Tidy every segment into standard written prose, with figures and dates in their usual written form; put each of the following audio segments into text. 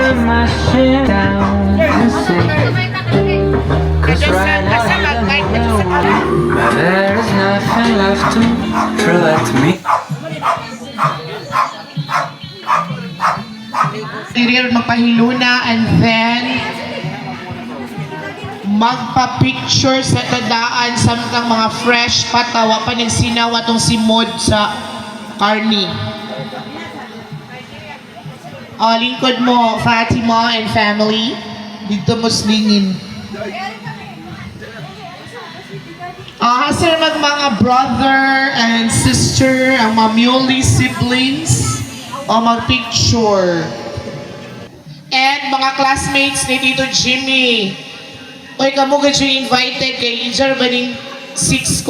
put my shit down and sing. Cause right now there is nothing left to throw at me. Diri magpahiluna and then magpa-picture sa tadaan samtang mga fresh patawa pa nagsinawa tong si Mod sa Carney. Lingkod mo, Fatima and family. Dito mo slingin. Hasar mga brother and sister, ang mga Muley siblings, mag-picture. And mga classmates ni Tito Jimmy. Oy, kamo ka siya invited kay Ijar ba ning 6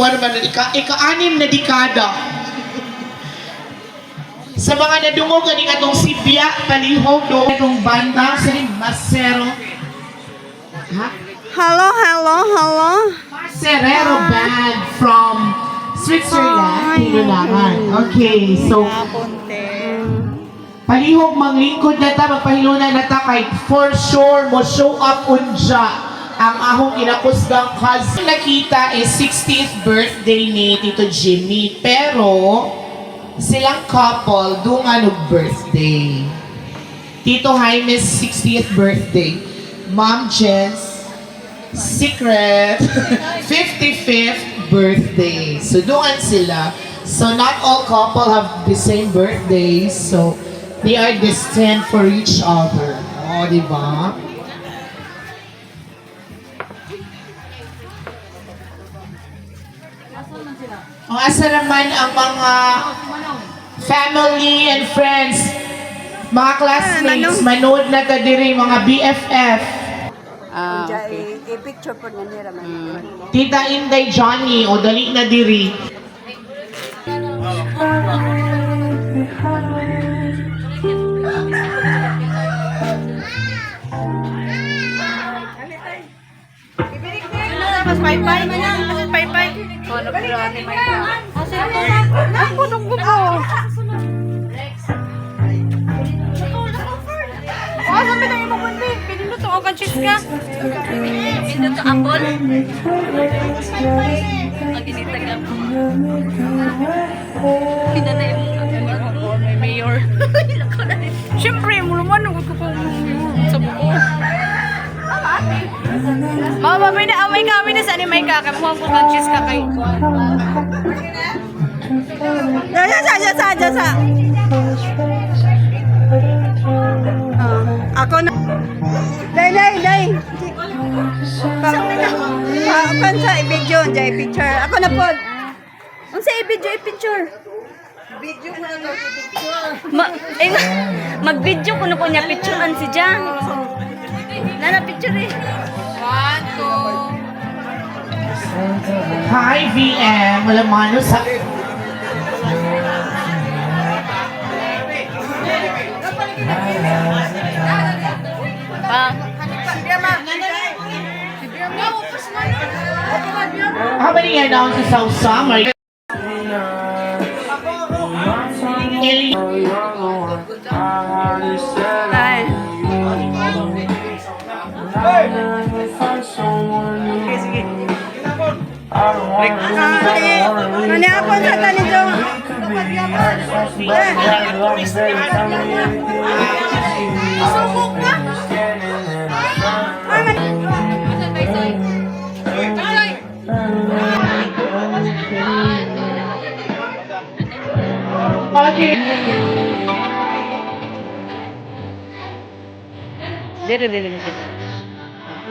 ika-anim na dekada. Sa mga nadungog ganing atong Sibya, palihog do itong banda sa Masero. Ha? Hello, hello, hello. Serrero Band from Switzerland. Okay, so palihog manglingkod na ta, magpahilunan na ta kay for sure mo show up unja ang ahong inakusgang cousin. Nakita is 60th birthday ni Tito Jimmy, pero silang couple dungan og birthday. Tito Jaime's 60th birthday, Mom Jen's secret 55th birthday. So dungan sila. So not all couple have the same birthdays, so they are destined for each other. Oh, di ba? Ang asa naman ang mga family and friends, mga classmates, manood na ka diri, mga BFF. Okay. I-picture po niya nila man. Tita Inday Johnny, o dali na diri. Mas pay-pay. Mas pay-pay. Kono grabe may pa. Ako nung gubo. Sabi na yung mabundi. Pinuto ako kan cheese ka. Pinuto apple. Ang ginitag ako. Pinana yung may mayor. Siyempre, mo naman. Huwag ko pa sa buko. Mama, may naamay kami na saan may kakamuha po ng cheese ka kay. Sa. Ako na. Day. Kan sa i-video, jay picture. Ako na po. Ang sa i-video, i-picture. Video ko na i-picture. Mag-video ko na po niya picturean si Jan. Nana picture eh. 1, 2. Hi VM, wala mano sa... How many announces sa summer? Ano ako sa tanito? Subok na. Dili.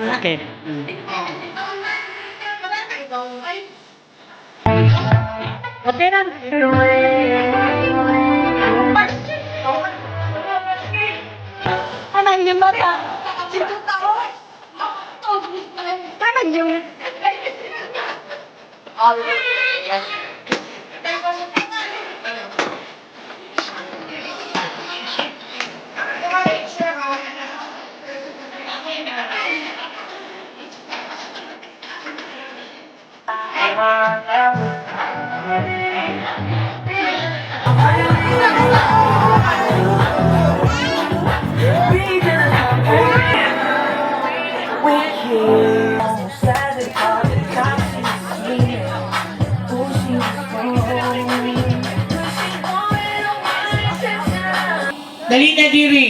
Okay. Okay na. Anang yung mata. Anang yung... Be Dali na diri.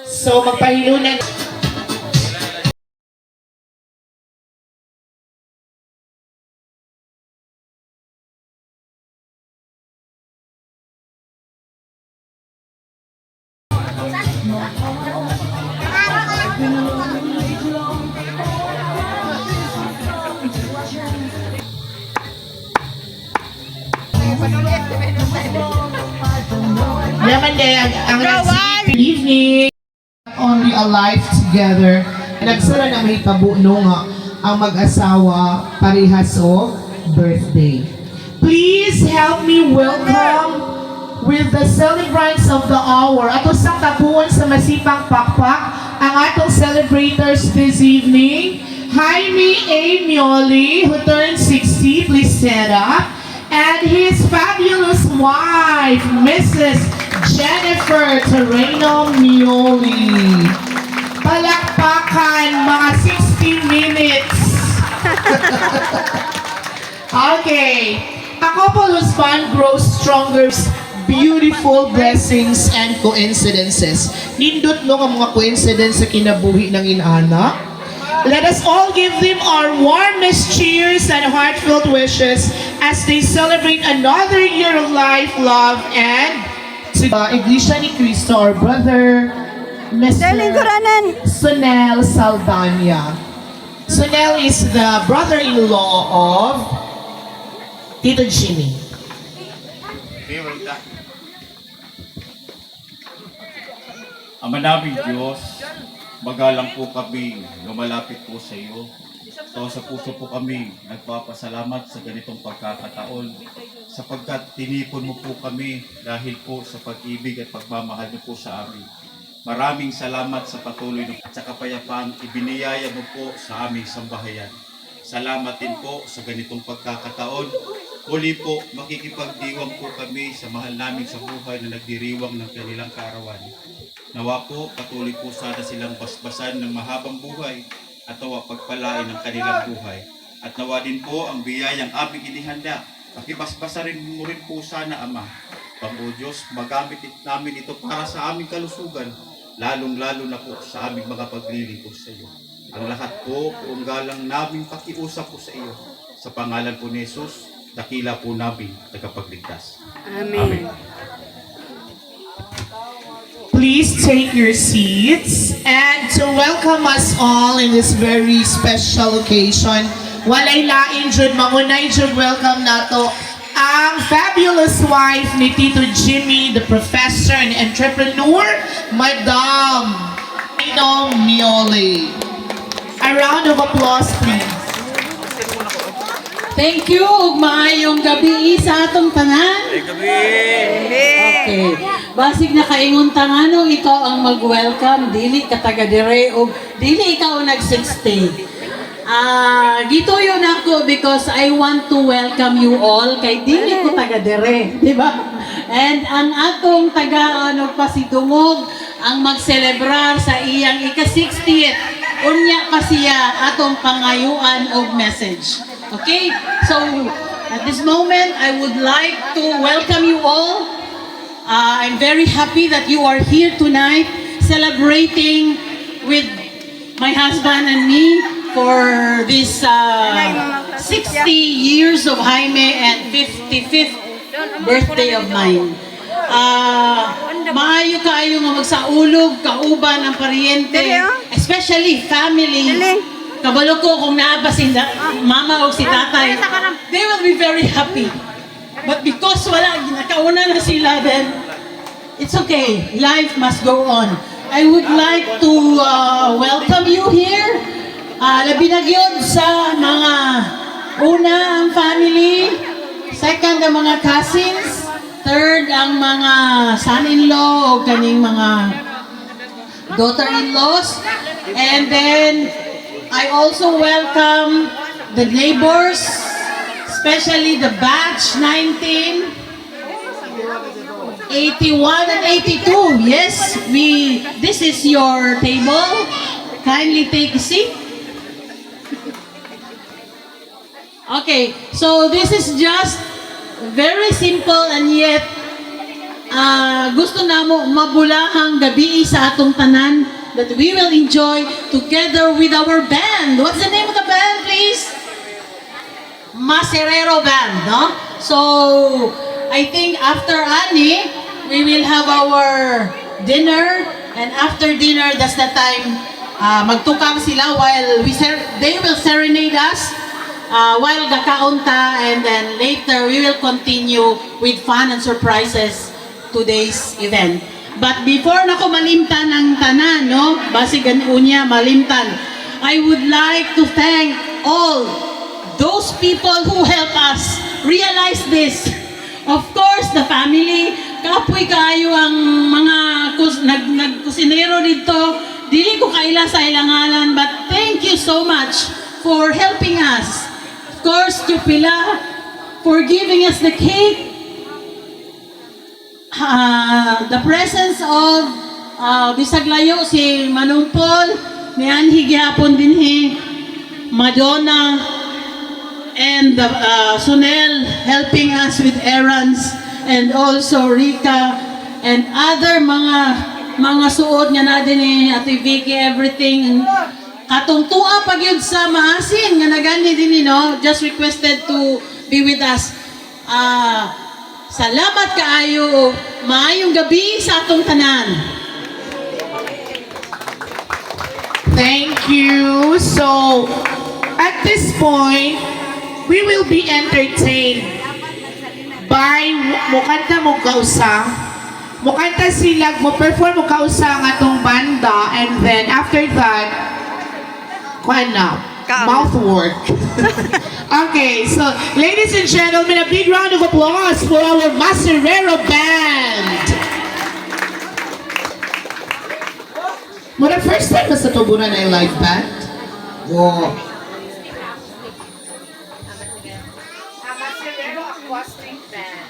So, magpahilunan. Naman din, ang good evening. Only alive together. Nagsara na may tabuno nga ang mag-asawa parehas o birthday. Please help me welcome with the celebrants of the hour. Ato sa tabuan sa masipang pakpak ang atong celebrators this evening. Jaime A. Mioli, who turned 60, please stand up. And his fabulous wife, Mrs. Jennifer Terreno Mioli. Palakpakan, mga 60 minutes. Okay. A couple whose bond grows stronger. Beautiful blessings and coincidences. Nindot no nga mga coincidence sa kinabuhi ng inana. Let us all give them our warmest cheers and heartfelt wishes as they celebrate another year of life, love, and Iglesia ni Cristo, our brother, Mr. Sunel Saldana. Sunel is the brother-in-law of Tito Jimmy. Ama naming Diyos, magalang po kami lumalapit po sa iyo. So sa puso po kami nagpapasalamat sa ganitong pagkakataon sapagkat tinipon mo po kami dahil po sa pag-ibig at pagmamahal niyo po sa amin. Maraming salamat sa patuloy at sa kapayapaan ibiniyaya mo po sa aming sambahayan. Salamat din po sa ganitong pagkakataon. Muli po, makikipagdiwang po kami sa mahal namin sa buhay na nagdiriwang ng kanilang kaarawan. Nawa po, patuloy po sana silang basbasan ng mahabang buhay at nawa pagpalain ng kanilang buhay. At nawa din po ang biyayang aming inihanda. Pakibasbasa rin mo rin po sana, Ama. Panginoon Diyos, magamit namin ito para sa aming kalusugan, lalong-lalo na po sa aming mga paglilingkod sa iyo. Ang lahat po, kung galang naming pakiusap po sa iyo. Sa pangalan po ni Jesus, dakila po namin tagapagligtas. Amen. Please take your seats and to welcome us all in this very special occasion. Walay lain jud mangunay jud welcome nato ang fabulous wife ni Tito Jimmy, the professor and entrepreneur, Madam Terreno Mioli. A round of applause, please. Thank you, ug maayong gabi sa atong tanan. Okay. Basig na kaingon tanganong ikaw ang mag-welcome, dili ka taga dire o dili ikaw nag-60. Gituyo na ako because I want to welcome you all kay dili ko taga dire, di ba? And ang atong taga pasidungog ang magselebrar sa iyang ika-60th. Unya pa siya atong pangayuan og message. Okay? So, at this moment, I would like to welcome you all. I'm very happy that you are here tonight celebrating with my husband and me for this 60 years of Jaime and 55th birthday of mine. Maayo kaayo nga magsaulog, kauban ang paryente, especially family. Kabalo ko kung naaba si mama o si tatay, they will be very happy. But because wala, nakauna na sila, then it's okay. Life must go on. I would like to welcome you here. Labi na gyud sa mga una ang family, second ang mga cousins, third ang mga son-in-law o kaning mga daughter-in-laws, and then I also welcome the neighbors, especially the batch 1981 and 82. Yes, this is your table. Kindly take a seat. Okay, so this is just very simple and yet gusto namo mabulahang gabi sa atong tanan that we will enjoy together with our band. What's the name of the band, please? Maserero Band, no? So, I think after Ani, we will have our dinner, and after dinner, that's the time magtukang sila while they will serenade us while gakaunta, and then later we will continue with fun and surprises today's event. But before nako malimtan ang tanan, no? Basigan unya malimtan. I would like to thank all those people who help us realize this. Of course, the family, kapoy kayo ang mga nagkusinero dito. Dili ko kaila sa ilangalan, but thank you so much for helping us. Of course, Chupila, for giving us the cake. The presence of Bisaglayo, si Manong Paul, ni Anhi Gihapon dinhi, Madonna, and Sunel helping us with errands, and also Rika, and other mga suod nga na din ni Ate Vicky, everything. Katong tuwa pag yun sa maasin, nga nagani din, no? Just requested to be with us. Salamat kaayo. Maayong gabi sa atong tanan. Thank you. So, at this point, we will be entertained by mukanta mo kausa. Mukanta sila, mo-perform mo kausa ang atong banda, and then after that, mouth work. Okay, so ladies and gentlemen, a big round of applause for our Maserero Band. Mura first time ba sa tubunan na yung live band? Wow. Maserero Acoustic Band.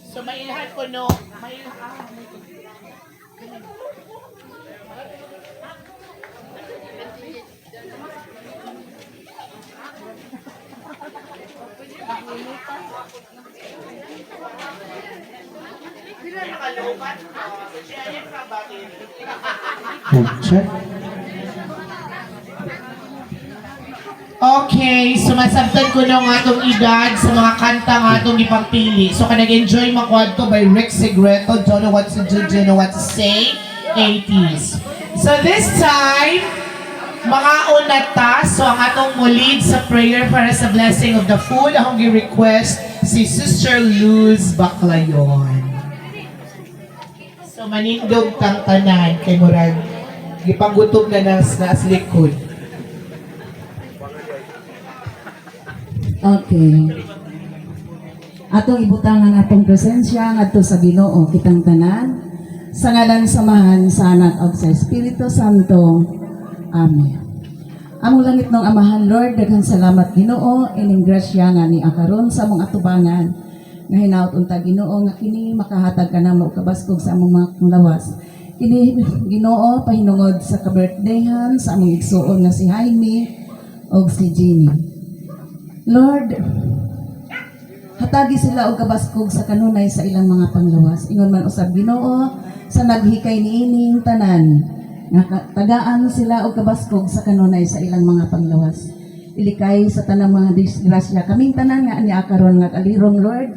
So may ilahan ko no, may Check. Okay, sumasabtan ko na nga itong edad sa mga kanta nga itong ipagpili. So, kanag-enjoy makwad ko by Rick Segreto, Don't Know What to Do, Don't Know What to Say, 80s. So, this time, mga unata, so ang atong mulid sa prayer para sa blessing of the food, akong gi-request si Sister Luz Baclayon. So, manindog tang tanan kay Murag, gipanggutom na nas likod. Okay. Atong ibutang ang atong presensya ngadto sa Ginoo kitang tanan sa ngalan samahan sa Anak ug sa Espiritu Santo. Amen. Among langit ng Amahan, Lord, daghang salamat Ginoo, ining grasya nga ni akaron sa among atubangan. Nga hinaut unta Ginoo nga kini makahatag ka namo kabaskog sa among mga lawas. Kini Ginoo pahinungod sa ka-birthdayhan sa among igsuon nga si Jaime o si Jenny. Lord, hatagi sila og kabaskog sa kanunay sa ilang mga panglawas. Ingon man usab Ginoo sa naghikay niining tanan nga tagaan sila og kabaskog sa kanunay sa ilang mga panglawas. Ilikay sa tanang mga disgrasya kaming tanan nga ani akaron nga kalirong Lord.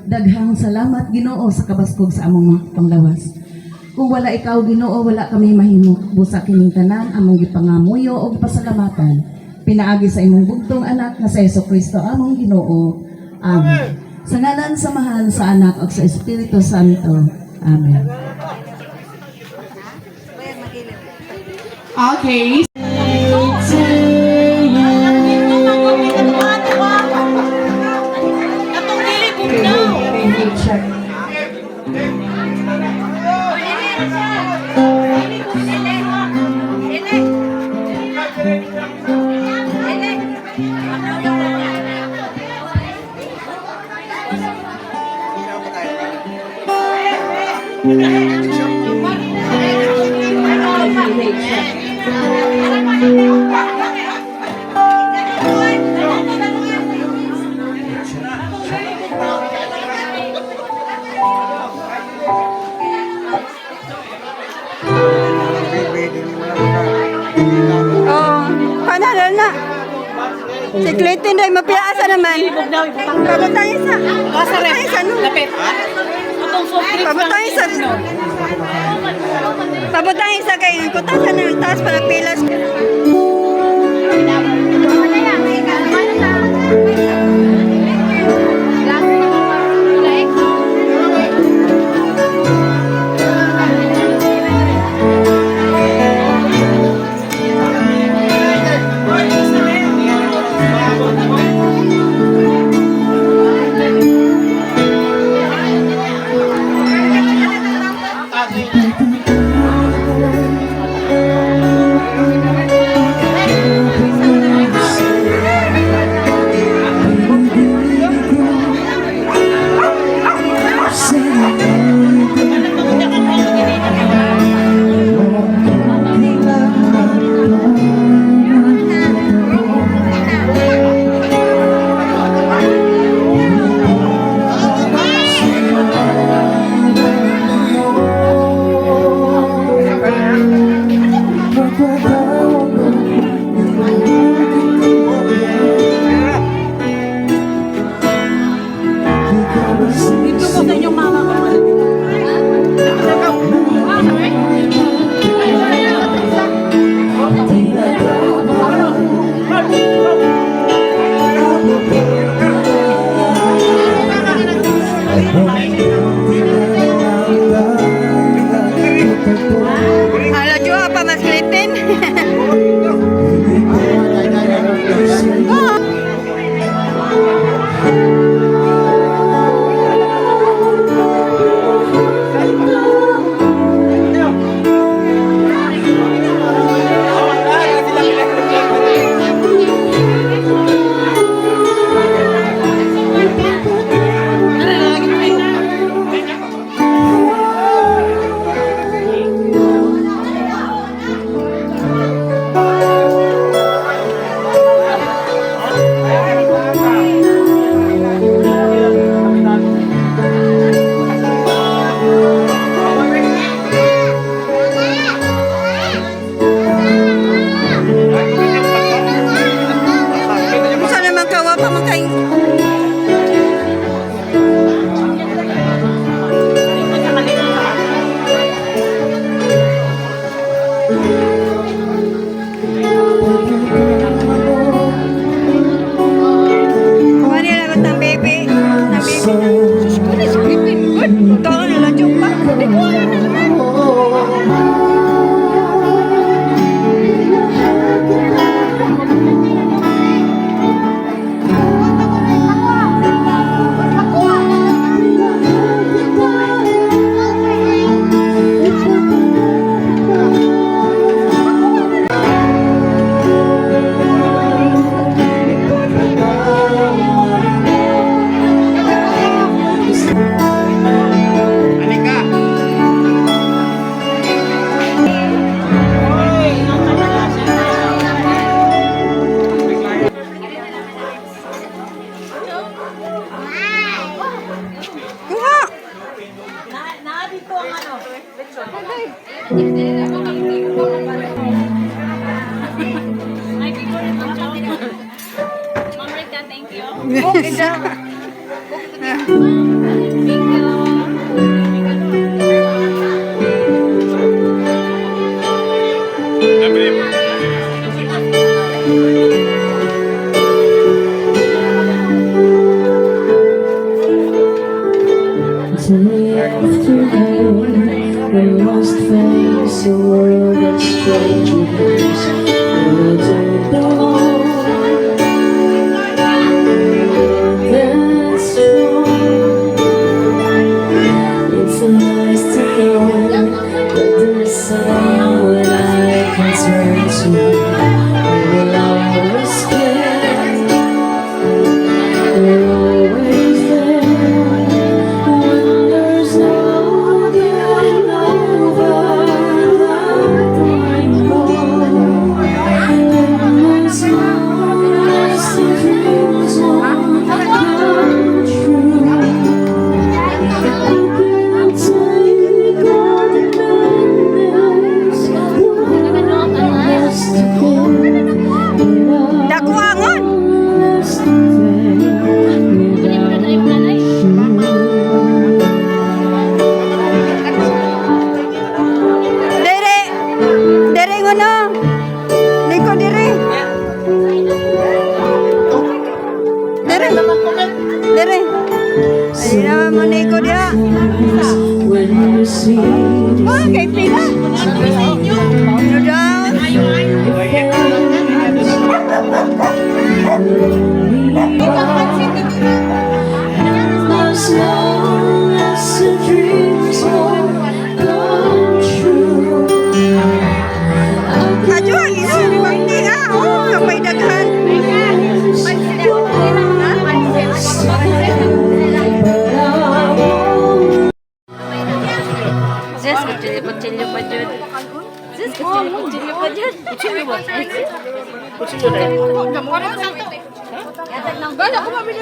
Daghang salamat Ginoo sa kabaskog sa among mga panglawas. Kung wala ikaw Ginoo, wala kami mahimo busa kining tanan among gipangamuyo og pasalamatan. Pinaagi sa imong bugtong anak nga sa Jesucristo among Ginoo. Amen. Sa ngalan sa mahal sa anak ug sa Espiritu Santo. Amen. Okay. Oh, panalo na. Si Clayton ay mapiasa naman. Pabutang isa. Pabutang isa, no? Pabutang isa. Pabutang isa kayo. Kutasan ng taas para pilas. Halo juga pa Mas Clayton. Okay, daw. Day after day, we must face a world of strangers. We'll take on. That's wrong. It's nice to know that there's someone I can turn to. We will always care. We're always there. When there's no getting over the rainbow, and there's no rest and dreams won't come true. We'll take all the madness, lost again. Dakuangon. Dere. Dere ngono. Liko dere. Dere. Dere. Ay naman mo liko dia. When you see Oh, kay pila. Ano daw? as long as the dreams won't come true, Adyo, ina, hindi ah. Oh, kapay daghan. Sis, kutsilyo pa dyan. Sis, kutsilyo pa dyan. Kutsilyo ba? Kutsilyo na yun. Gala ko mabili.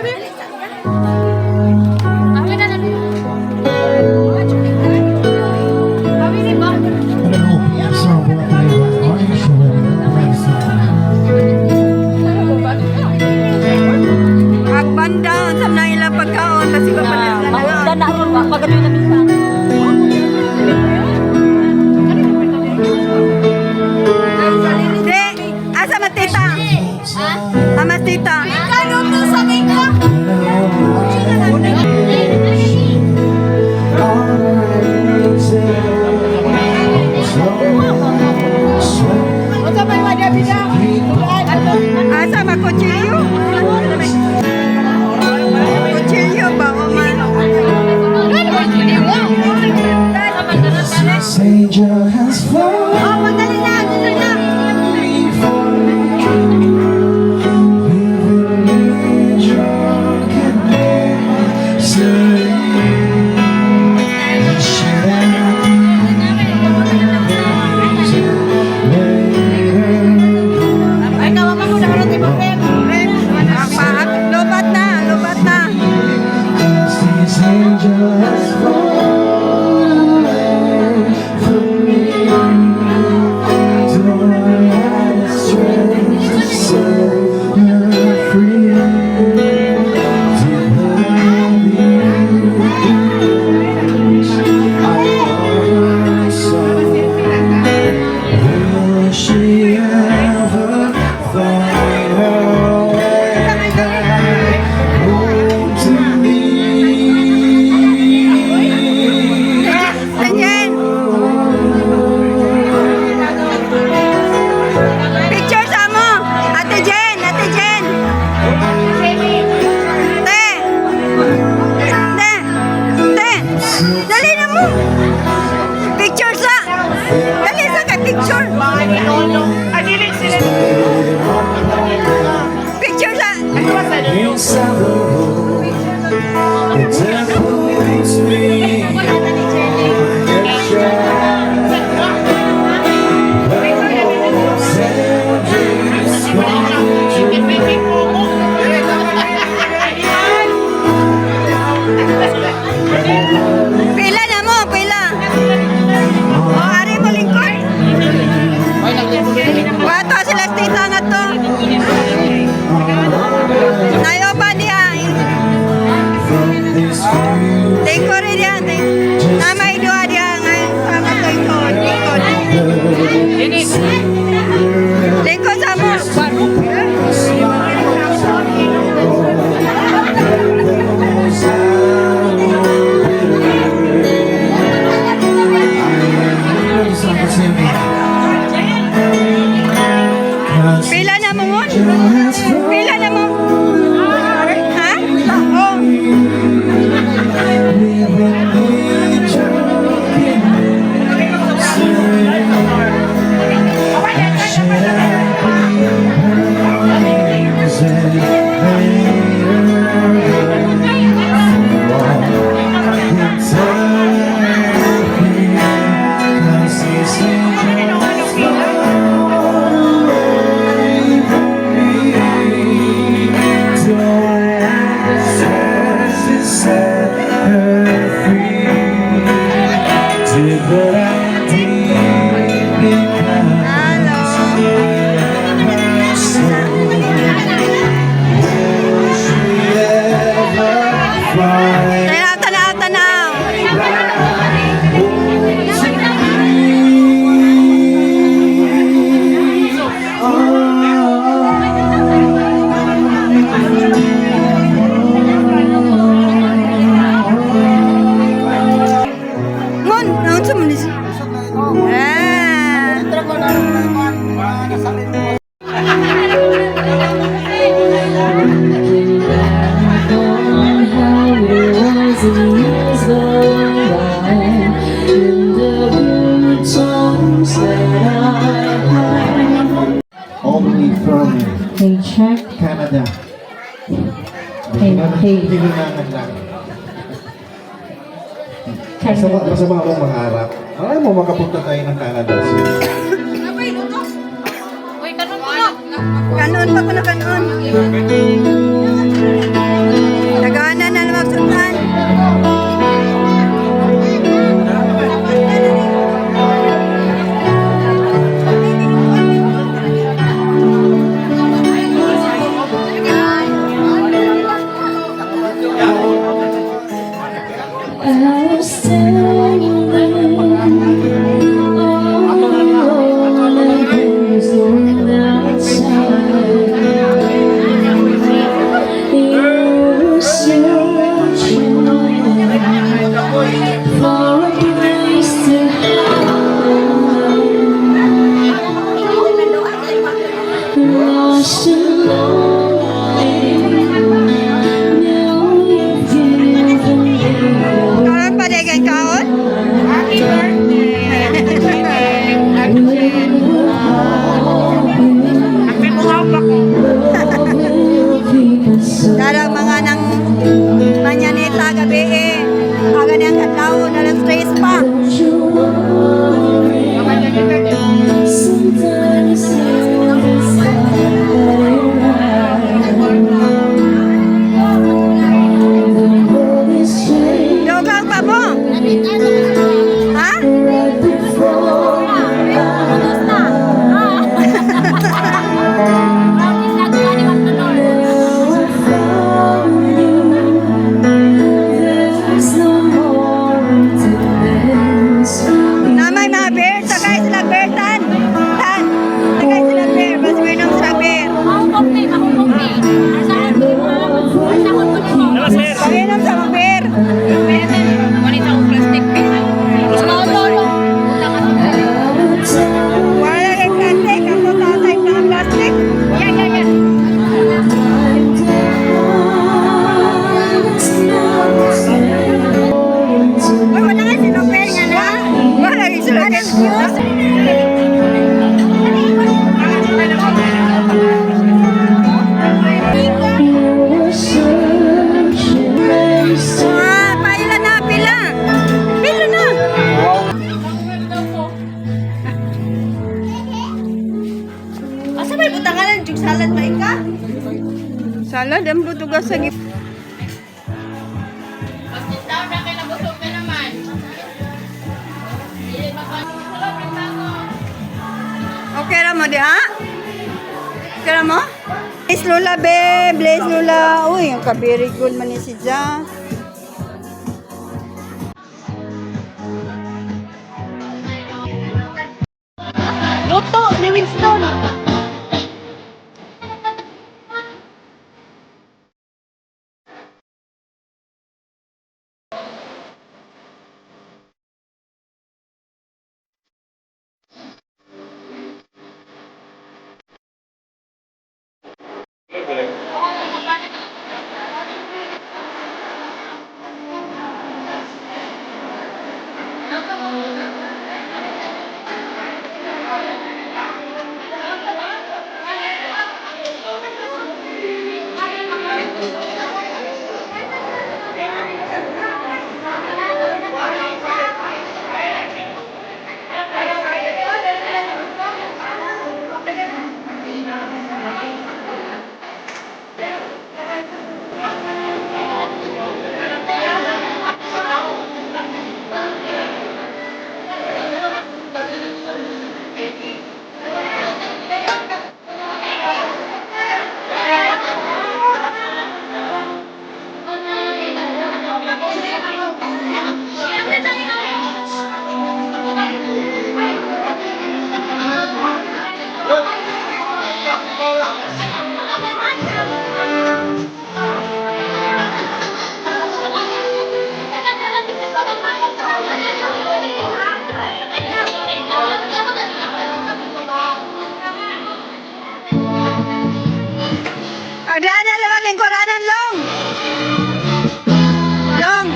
Agbanda, saan na ilang pagkaon, kasi ba pa nila na nga. Na ron ba? Pagkatuloy na minsan. Di, asa matita? Ha? Matita? Ikaw to sa mika? Asa makutsilyo? Kutsilyo ba o man? angel has flown Oh, madali na, madali na. before me. We will be drunk and serene. Should I Ay, kawawa mo na ka natin mo, Pep. Lubat na, lubat na. This angel has fallen for me. Don't let us strength to set her free. To believe I love her so. Will she ever find her way back home to me? Ganyan. Picture sa mo. Ate Jen, Ate Jen. Te. Te. Te. Dali na mo. Picture sa. Dali sa kay picture. Picture sa. Inside the room, it definitely me. Get shot. Pila na mo, pila. Tengko rin yan. Nama idua dia ngayon sama tengko. Tengko sama. Pila na mo ngon? Pila na mo? Ha? Oh. Tanaw, tanaw, tanaw. Ngon, naon sa munis. On how it was in years gone by, in the good times that I had. All the way from Hey, check. Canada. Hey, hey. Hilinangan lang. Masama akong mangarap. Alam mo, makapunta tayo ng Canada. Kanon pa ko na kanon. Nagana na naman sundan. I was standing there, all alone, and there's no one outside. You were searching for a place to hide, lost and lonely. Now you've given me Karon pa dagan kaon. Darang mga nang manyanita gabi eh. Aga niyang kadlaw na lang stress pa. Dogang pa mo? Ha? Namay mga bear, tagay sila bear tan. Tan. Tagay sila bear, mas minom sila bear. Pag-inom sa mga bear. Wala kay plastic, ang tatay ng plastic. Uy, wala kay sinupir nga na. Wala kay sinupir. Pila na, pila. Pila na. Asa may butangan ng salad ba ika? Salad, ang butugas sa gip. Okay ra mo di ha? Okay ra mo? Bless Lola be, bless Lola. Uy, ang ka-very good man ni si Ja. ni Winston. Agdaan na naman lingkuranan, Long! Long!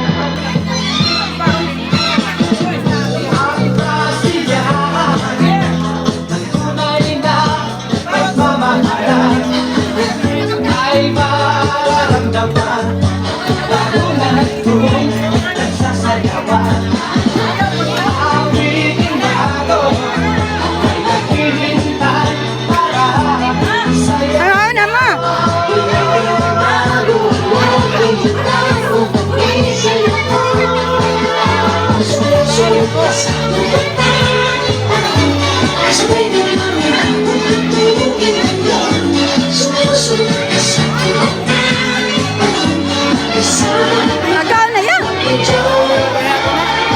Ano na mo? Agaw na yan.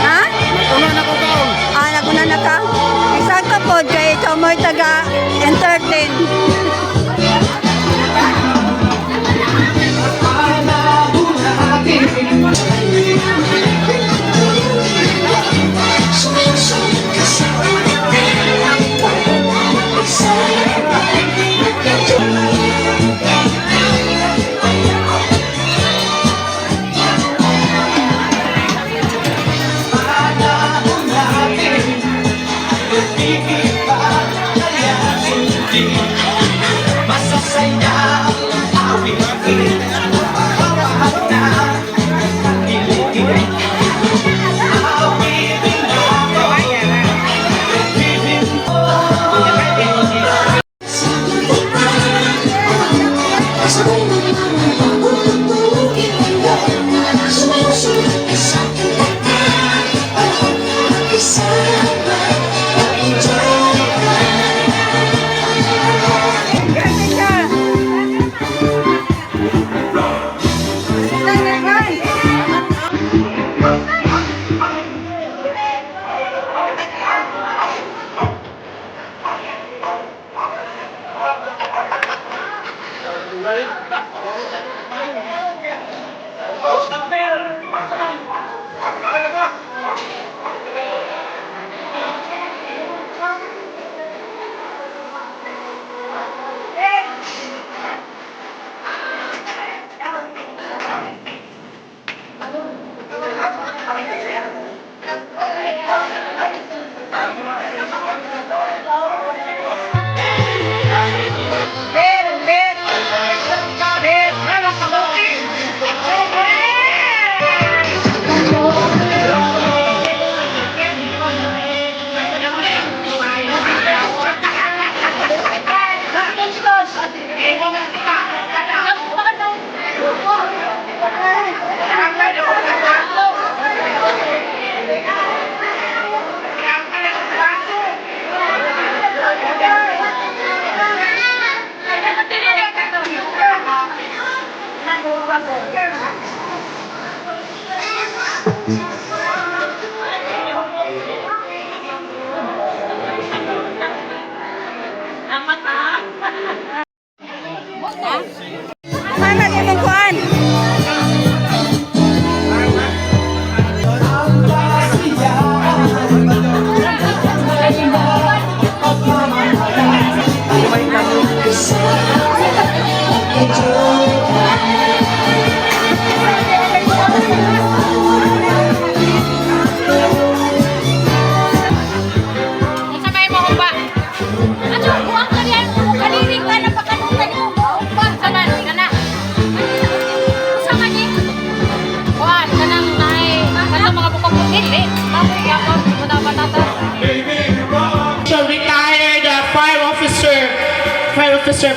Ha? Naguna na ka? Eksakto po, kay ikaw mo'y taga-entertain.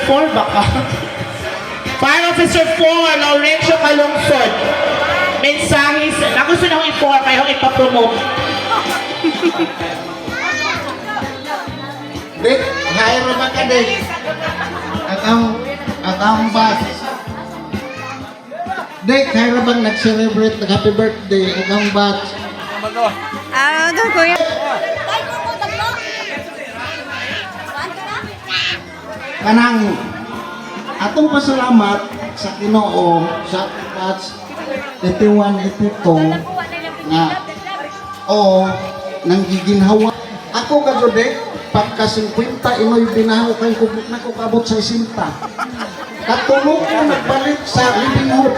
4 baka. Fire Officer 4, Laurencio Calungsod. Mensahe sa... Gusto na akong i-4 kaya akong ipapromote. Dek, hire naman ka, Dek. At ang batch. Dek, hire naman nag-celebrate ng happy birthday at ang batch. Ano to, kuya? Kanang atong pasalamat sa Ginoo sa batch 81-82 na nang giginhawa. Ako ka Dek, pagka 50 inoy binahaw kay kubok na ko kabot sa 60. Katulog ko nagbalik sa livinghood.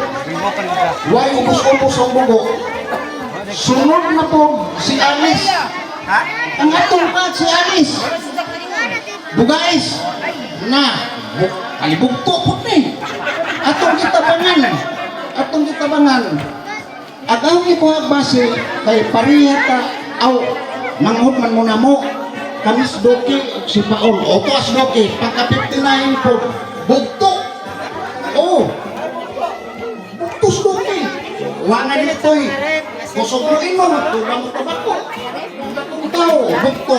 Why ubos-ubos ang bugo? Sunod na po si Alice. Ang atong batch si Alice. Bugais. Na, kalibugto po ni. Atong gitabangan. Agaw ibuhag base kay pariha ka manghod man muna mo. Kamis Doki si Paul. O tuas Doki, pagka 59 po. Bugto. Bugtos Doki. Wangan nito'y. Kusugluin mo, tulang mo tabako. Ikaw, bugto.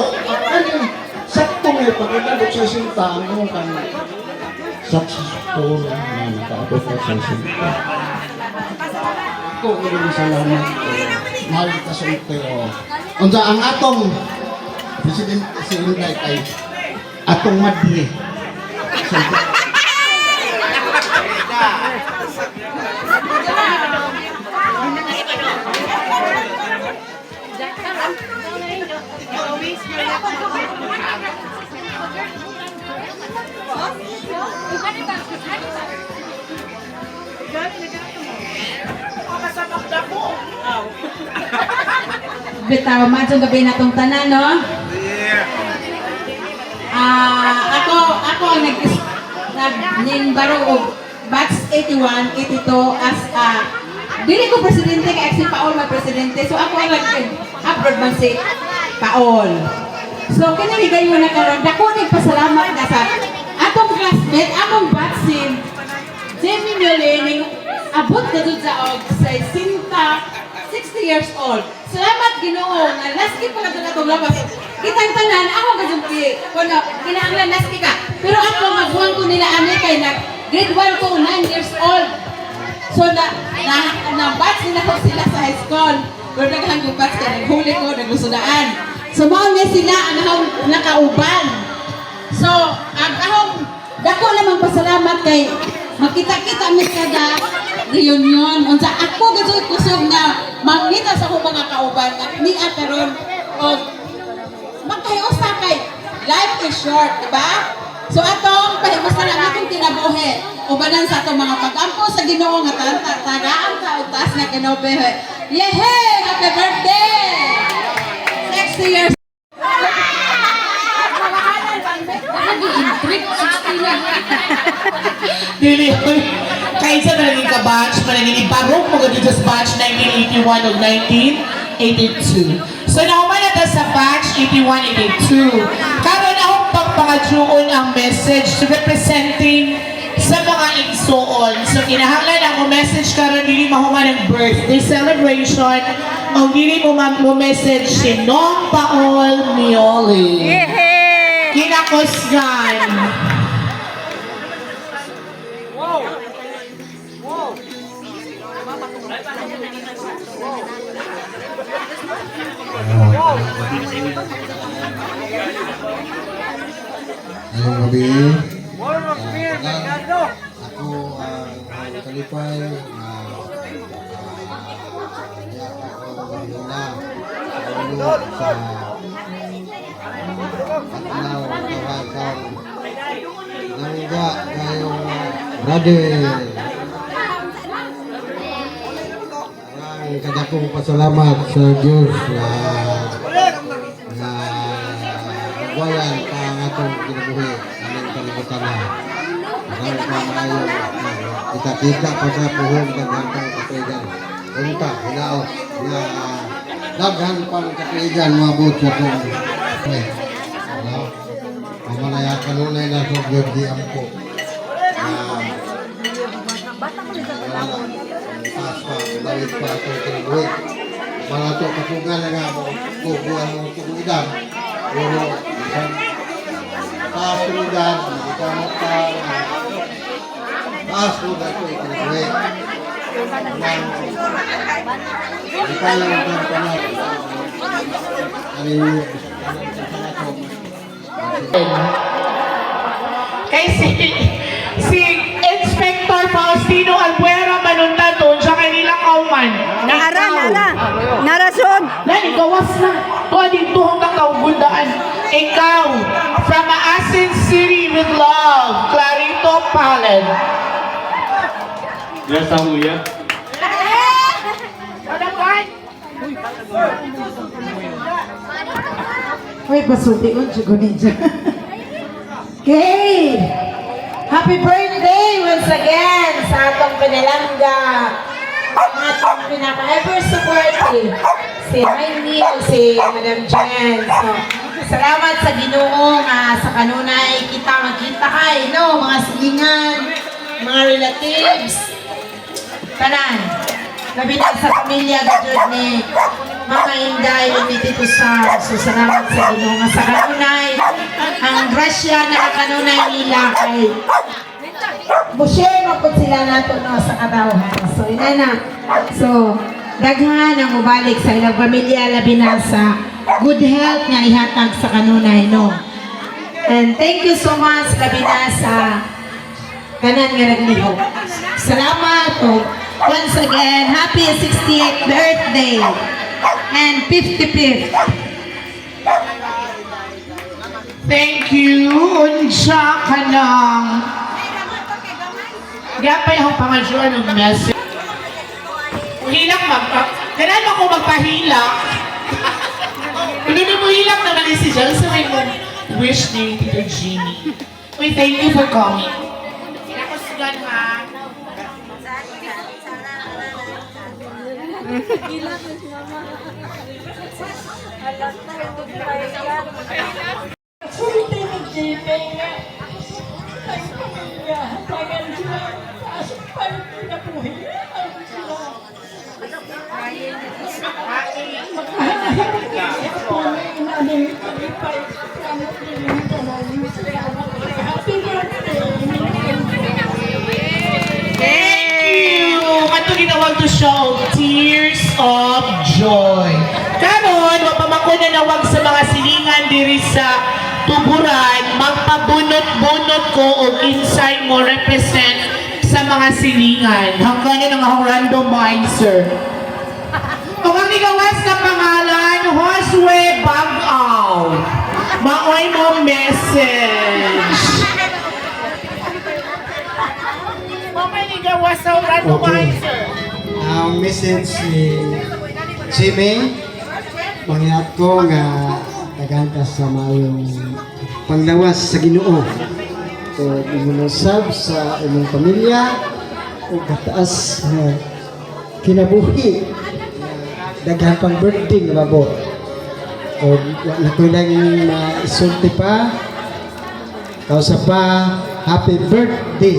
Sakto may pagkakabot sa sinta, ang iyong kanya. Successful na nakaabot na sa sinta. Ito, maraming salamat. Mahal ka sa ito. Unsa ang atong Presidente si Inday kay atong madli. Bitaw, madsong gabi na itong tanan, no? Ako ang nag-ninbaro og batch 81, 82 as dili ko presidente kay si Paul may presidente. So ako ang nag-abroad man si Paul. So kinaligay mo na karon dako nagpasalamat na sa atong classmate, atong batch si Jamie Miolening abot na dun sa sa 60 years old. Salamat Ginoo nga last pa na itong labas. Kitang tanan, ako kajumpi. Kuno, kinahanglan last ka. Pero ako, magbuhan ko nila ani kay na grade 1 ko, 9 years old. So, na-batch nila ko sila sa high school. Pero naghanggang batch ka, naghuli ko, naglusudaan. So, mga sila, ang akong nakauban. So, ang akong, dako lamang pasalamat kay makita-kita mi kada reunion. Unsa ako gadto kusog na mangita sa akong mga kauban nga niya karon og magkahiusa kay life is short, diba? So atong pahimusta lang atong kinabuhi ubanan sa atong mga pagampo sa Ginoo nga tagaan ka og taas nga kinabuhi. Yehe! Happy birthday! 60 years Dili, kaysa na naging ka-batch, managing ibarong mo dito sa batch 1981 o 1982. So, nauman na ta sa batch 81-82. Karon akong pagpangadyoon ang message representing sa mga igsoon. So, kinahanglan ako message karon dili mahuman ng birthday celebration o dili mo message si Nong Paul Mioli. Kinakusgan. Ngayong gabi, ako kalipay na sa Atlaw Kawasan nangga kayong brother. Ang kadakong pasalamat sa Diyos na nagwayan pa ang atong kinabuhi aming kalibutan na. Maraming pamayon kita-kita pa sa puhong daghang katuigan. Unta, hinao na daghan pang katuigan mabot sa itong pamalayan kanunay na sobyod di ampo. balik pa itong kinabuhi. Mga ito kapungan na nga mo, kukuhan mo kumuidan. Pero, isang pasulidan, hindi ka mata, pasulidan ko ikinabuhi. Hindi ka lang ang panat. Ano yung Kay si Inspector Faustino Albuera Manunta doon siya kay nila kauman. Narasod. Nani, gawas na. Tuwa dito hanggang kaugundaan. Ikaw, from Maasin City with love, Clarito Palen. Yes, ako yan. Ano ba? Uy, pasulti ko, sigunin dyan. Okay! Happy birthday once again sa atong pinalangga. Ang atong pinaka-ever supportive. Si Jaime o si Madam Jen. So, salamat sa Ginoo nga sa kanunay kita magkita kay, no? Mga silingan, mga relatives. Tanan. Labi na sa pamilya gajud ni Mama Inday o ni Tito Sam. So, salamat sa Ginoo nga sa kanunay. Ang grasya na kanunay nila kay Bushare mo po sila nato no sa katawhan. So, inana. So, daghan ang mubalik sa ilang pamilya labi na sa good health nga ihatag sa kanunay, no? And thank you so much labi na sa kanan nga naglihok. Salamat o once again, happy 68th birthday and 55th. Thank you. Unsa ka nang gapay akong pangadyoan ng message. Hilak Ganaan ako magpahilak. Kung hindi mo hilak naman si Jel, sa may mo wish ni Tito Jimmy. Wait, thank you for coming. Sinakusgan ha. Ginawag to show Tears of Joy. Karon, mapamako na nawag sa mga silingan diri sa tuburan, magpabunot-bunot ko o inside mo represent sa mga silingan. Hanggang na nga randomizer. O ang igawas na pangalan, Josue Bagaw. Maoy mo message. Gawas sa randomizer. Ang message si Jimmy, mangyat ko nga daghan ka sa mayong panglawas sa Ginoo. So, imunusab sa imong pamilya o kataas na kinabuhi daghan pang birthday nga mabot. O wala ko lang maisulti pa. Kausa pa, happy birthday.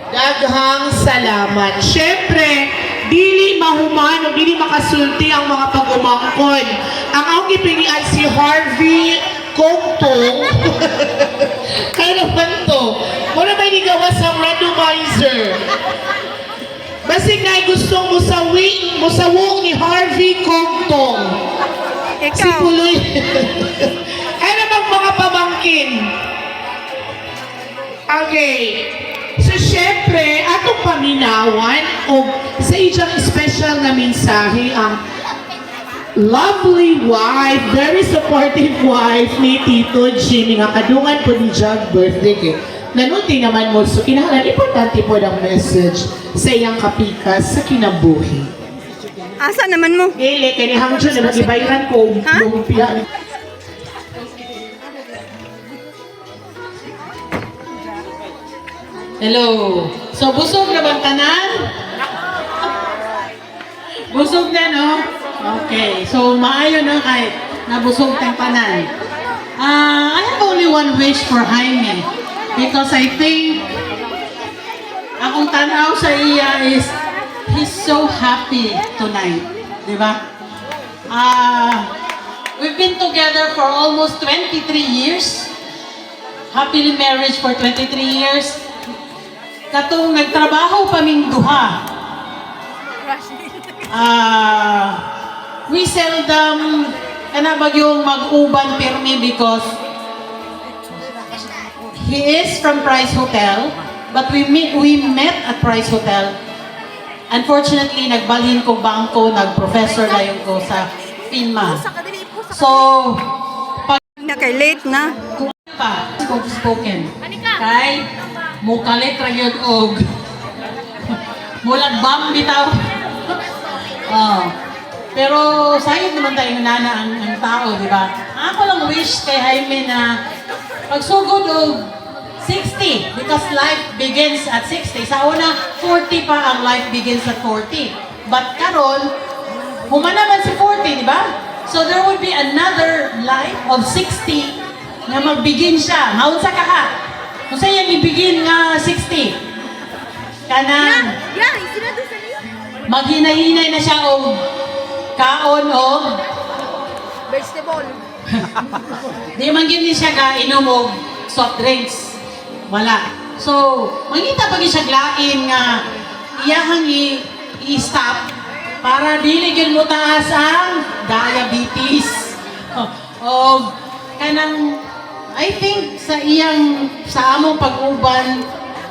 Daghang salamat. Siyempre, dili mahumano, dili makasulti ang mga pag-umangkon. Ang akong ipilian si Harvey Cogtong. Kaya naman to. Muna may nigawas ang randomizer. Basig na gustong musawong ni Harvey Cogtong. Si Puloy. Ay namang mga pamangkin. Okay. So, syempre, atong paminawan o sa iyang special na mensahe ang lovely wife, very supportive wife ni Tito Jimmy nga kadungan po ni Jug birthday kay nanuti naman mo. So, kinahanglan, importante po ang message sa iyang kapikas sa kinabuhi. Asa naman mo? Ele, kaya ni Hangjo na mag-ibayran ko lumpia. Hello. So, busog na bang tanan? Busog na, no? Okay. So, maayo na kahit nabusog tayong tanan. I have only one wish for Jaime. Because I think, akong tanaw sa iya is he's so happy tonight. Di ba? We've been together for almost 23 years. Happily married for 23 years. Katong nagtrabaho paming duha. We seldom bagyong mag-uban pirmi because he is from Price Hotel, but we met at Price Hotel. Unfortunately, nagbalhin ko bangko, nag-professor na yung ko sa FINMA. So, pag Na kay late na. pa, spoken. Kay, mukalit ra yun og mulag bam bitaw. Pero sayang naman tayo nana ang tao, di ba? Ako lang wish kay Jaime na pagsugod og 60 because life begins at 60. Sa una, 40 pa ang life begins at 40. But karon, humanaman si 40, di ba? So there would be another life of 60 na magbigin siya. Maunsa ka ha? Kung sa'yo ibigin nga 60. Kanang maghinay-hinay na siya o kaon o Vegetable. di man gini siya kainom og soft drinks. Wala. So, mangita pag siya glain nga iyahang i-stop para dili gyud mo taas ang diabetes. O kanang I think sa among pag-uban,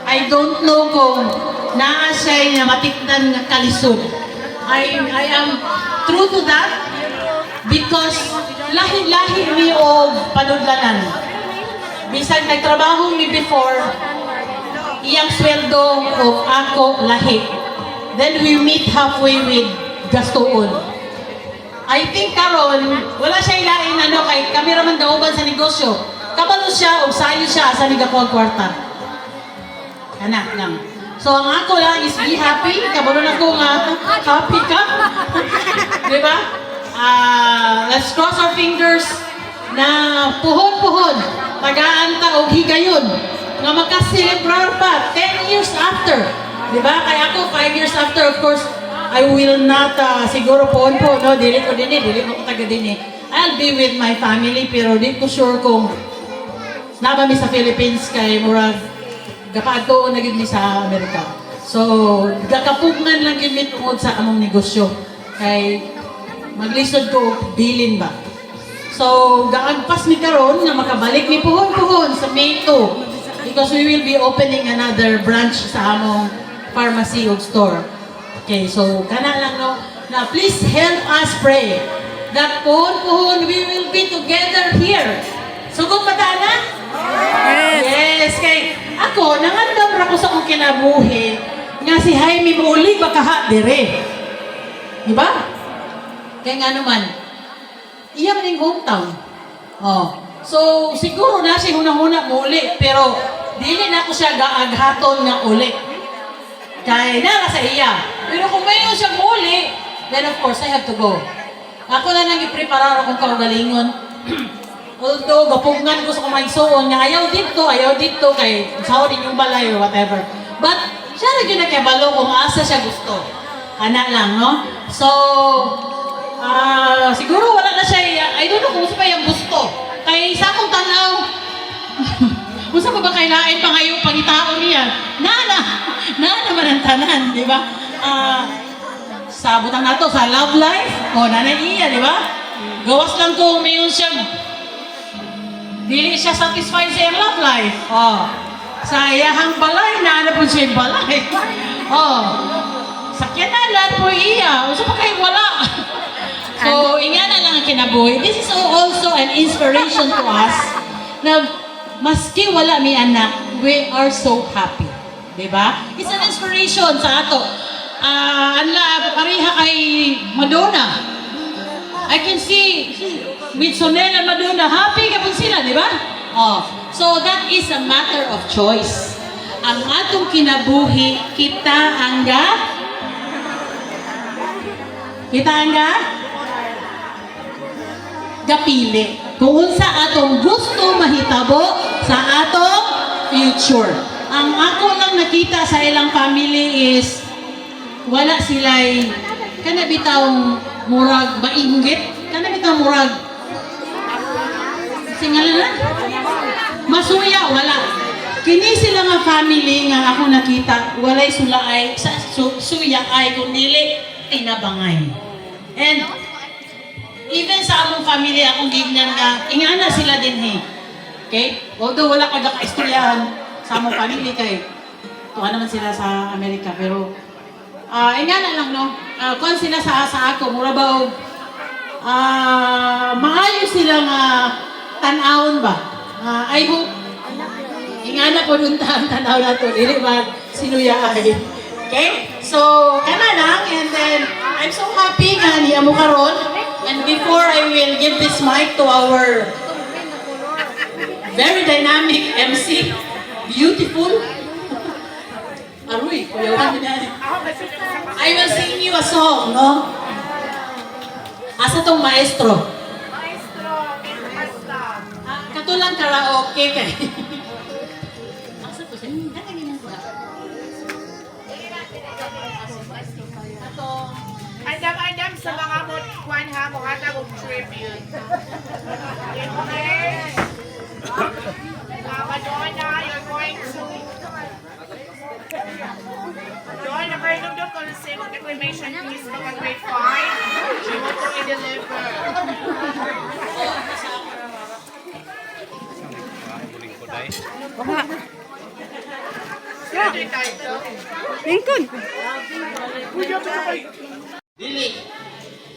I don't know kung naa siya na matikdan nga kalisod. I am true to that because lahi-lahi mi og panudlanan. Bisag nagtrabaho mi before, iyang sweldo o ako lahi. Then we meet halfway with gastuon. I think karon wala siya ilain kay kami raman kauban sa negosyo. Kabalo siya o sayo siya sa nagakuha kwarta. Anak lang. So ang ako lang is be happy. Kabalo na ko nga happy ka. Diba? Let's cross our fingers na puhon-puhon. Tagaan ta o higayon. Nga makaselebrar pa 10 years after. Diba? Kaya ako 5 years after, of course, I will not siguro puhon po. No? Dili ko ko taga din eh. I'll be with my family pero di ko sure kung naba mi sa Philippines kay murag gapaadto na gid mi sa Amerika. So, gakapugnan lang gid mi tungod sa among negosyo. Kay maglisod ko bilin ba. So, gaagpas mi karon nga makabalik mi puhon-puhon sa May 2 because we will be opening another branch sa among pharmacy o store. Okay, so kana lang no. Now, please help us pray that puhon-puhon we will be together here. Sugod ba ta na? Yes, kay ako, nangandam ra ko sa akong kinabuhi nga si Jaime Muli bakaha dire. Diba? Kaya nga naman, iyang ning hometown. So, siguro na siya hunang-huna muli, pero dili na ko siya gaaghaton nga uli. Kaya nara sa iya. Pero kung mayon siya muli, then of course, I have to go. Ako na nang ipreparar akong kaugalingon. Although, gapugngan ko sa kumaigsoon nga ayaw dito, kay sawa din yung balay or whatever. But, siya na yun nakibalo kung asa siya gusto. Anak lang, no? So, siguro wala na siya, I don't know kung sa pa yung gusto. Kay sa akong tanaw, kung sa pa ba kailain pa ngayon pangitaon niya, na naman ang tanan, di ba? Sabutan na to sa love life, nanay iya, di ba? Gawas lang ko, mayon siya, dili siya satisfied sa iyang love life. Sa iyahang balay, naana po siya yung balay. Sakyanan po iya. Usa pa kayo wala. So, ingana lang ang kinabuhi. This is also an inspiration to us na maski wala mi anak, we are so happy. Diba? It's an inspiration sa ato. Pareha kay Madonna. I can see with Sonel and Madonna, happy ka po sila, di ba? So that is a matter of choice. Ang atong kinabuhi, kita hangga gapili. Kung unsa atong gusto mahitabo sa atong future. Ang ako lang nakita sa ilang family is wala sila'y kanabitang murag mainggit, kanabitang murag singalan na masuya, wala. Kini sila nga family nga ako nakita, walay sulaay sa suya ay kundili tinabangay. And even sa among family akong gignan nga ingana sila din he. Okay? Although wala ka kaistoryahan sa among family kay tuwa naman sila sa Amerika pero ingana lang no. Kung sila sa ako mura ba og maayo sila nga tan-awon ba? I hope ingana po dun tanaw na to dili ba sinuyahay. Okay? So kana lang and then I'm so happy nga niya mo karon. And before I will give this mic to our very dynamic MC, beautiful. Aroy, kuyawan na. I will sing you a song, no? Asa tong maestro? Katulang karaoke kay. Asa to siya? Kanang mo ba? Andam-andam sa mga kwan ha, mga tagong tribute. Okay? Madonna, you're going to... Doon, nakarunong doon kung sino declamation piece mga grade 5. She want to i-deliver. Sino yung title? Lincoln. Dili,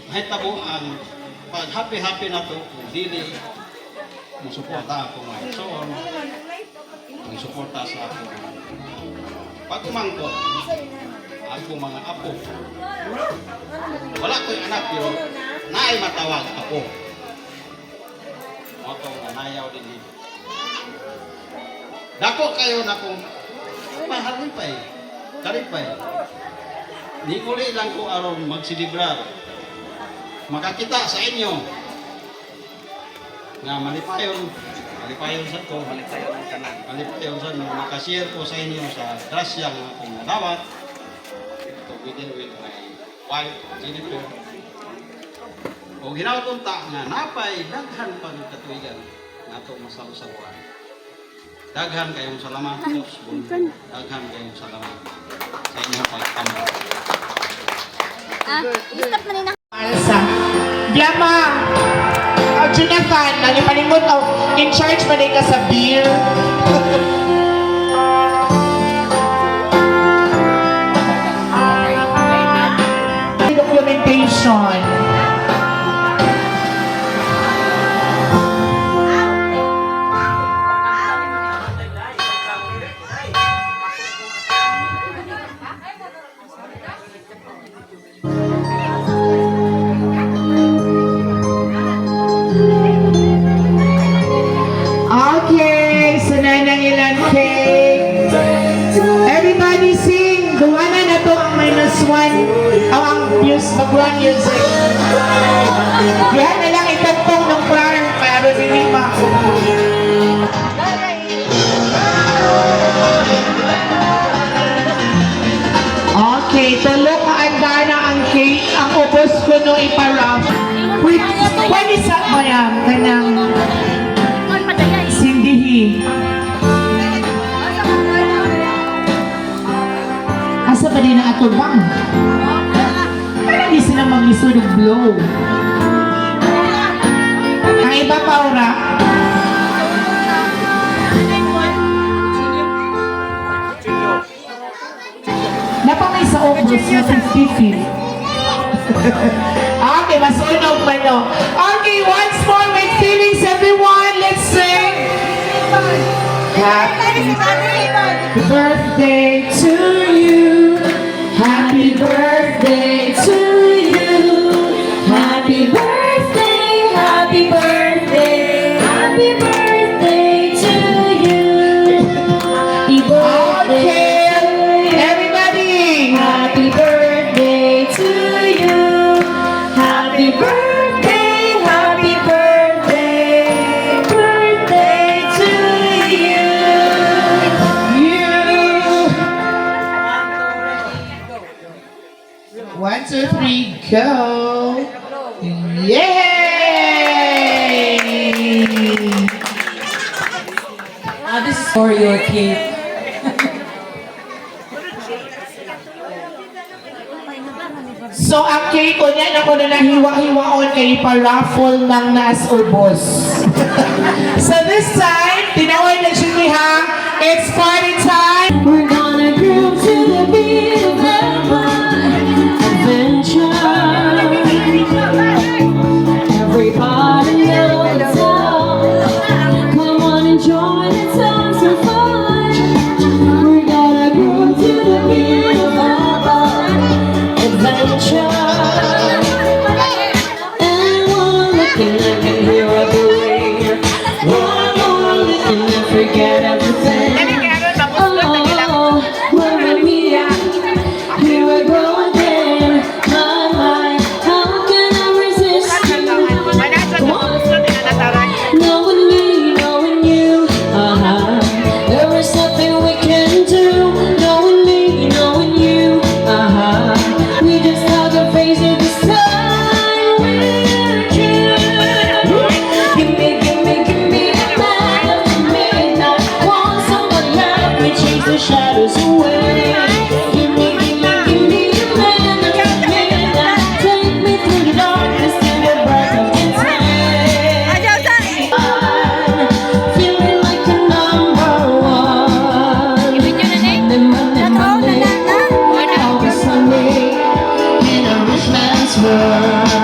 kahit tabuan, pag happy-happy na to, dili, musuporta ako mga igsoon, musuporta sa ako. Pag umangkot, ako mga apo. Wala ko yung anak, pero naay matawag ako. Mga itong nanayaw din dito. Dako kayo na kung mahalipay, kalipay. Di kuli lang ko aron magsilibrar. Makakita sa inyo nga malipayon sa to, malipayon sa inyo, makashare ko sa inyo sa grasya nga akong nadawat together with my wife, Jennifer. O ginautunta nga napay daghan pa ng katuigan nga ito masalusaluan. Daghan kayong salamat, Diyos. Daghan kayong salamat sa inyong pagtamo. Stop na nina. Alsa. Glama! Jonathan, nalipalimot in charge pa ka sa beer. Documentation. Okay, sunay ng ilang cake. Everybody sing. Duwanan na to ang -1. Ang background music. Yan na lang itagpong ng choir para hindi ma. Okay, tulo ka anda na ang cake. Ang ubos ko no iparap. Pwede sa mayam kanang sindihi. Asa ba din ang ato bang? Kaya hindi sila maglisod ng blow. Ang iba pa ora. Napamay sa obros na 50. Okay, masunog pa no. Okay, once more with feelings everyone. Let's sing. Happy birthday to you. Happy birthday to you. Happy birthday, happy birthday, happy birthday to you. Happy birthday, everybody. Happy birthday to you. Happy birthday, happy birthday, birthday to you. You. we go. Yay! This is for your cake. So, ang cake ko niyan, ako na nahiwa-hiwaon kay pa-raffle ng nas ubos. So, this time, tinawag na siya ha. It's party time! We're gonna groove to the beat of adventure. Everybody knows the song. Come on and join, let's have some fun. We're gonna groove to the beat of adventure. And one look and I can hear a boy. One more look and I forget everything. Oh, Mamma Mia, here I go again. My, how can I resist you? Knowing me, knowing you, there is nothing we can do. Knowing me, knowing you, we just have to face it this time. We're true. Give me the man of the midnight. Want someone love me, chase the shadows away. Give me the man of the midnight. Take me through the darkness to the breath of the time. I'm feeling like a number one. Monday, always Sunday in a rich man's world.